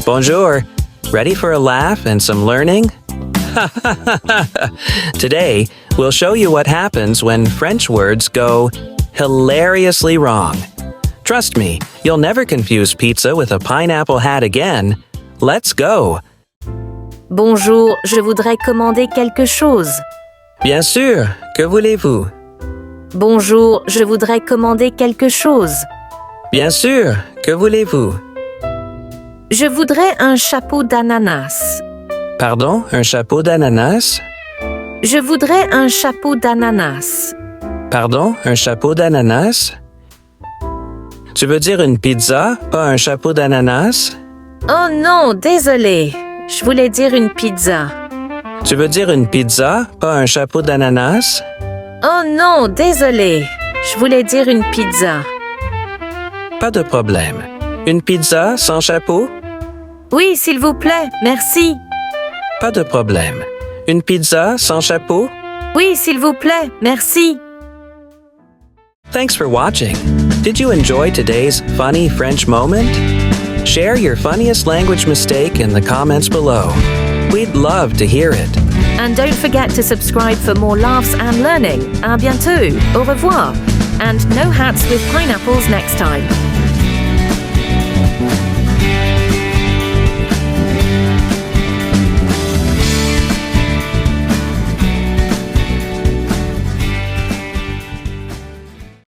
Bonjour. Ready for a laugh and some learning? Today, we'll show you what happens when French words go hilariously wrong. Trust me, you'll never confuse pizza with a pineapple hat again. Let's go. Bonjour, je voudrais commander quelque chose. Bien sûr, que voulez-vous? Bonjour, je voudrais commander quelque chose. Bien sûr, que voulez-vous? Je voudrais un chapeau d'ananas. Pardon, un chapeau d'ananas? Je voudrais un chapeau d'ananas. Pardon, un chapeau d'ananas? Tu veux dire une pizza, pas un chapeau d'ananas? Oh non, désolé. Je voulais dire une pizza. Tu veux dire une pizza, pas un chapeau d'ananas? Oh non, désolé. Je voulais dire une pizza. Pas de problème. Une pizza sans chapeau? Oui, s'il vous plaît, merci. Pas de problème. Une pizza sans chapeau? Oui, s'il vous plaît, merci. Thanks for watching. Did you enjoy today's funny French moment? Share your funniest language mistake in the comments below. We'd love to hear it. And don't forget to subscribe for more laughs and learning. À bientôt. Au revoir. And no hats with pineapples next time.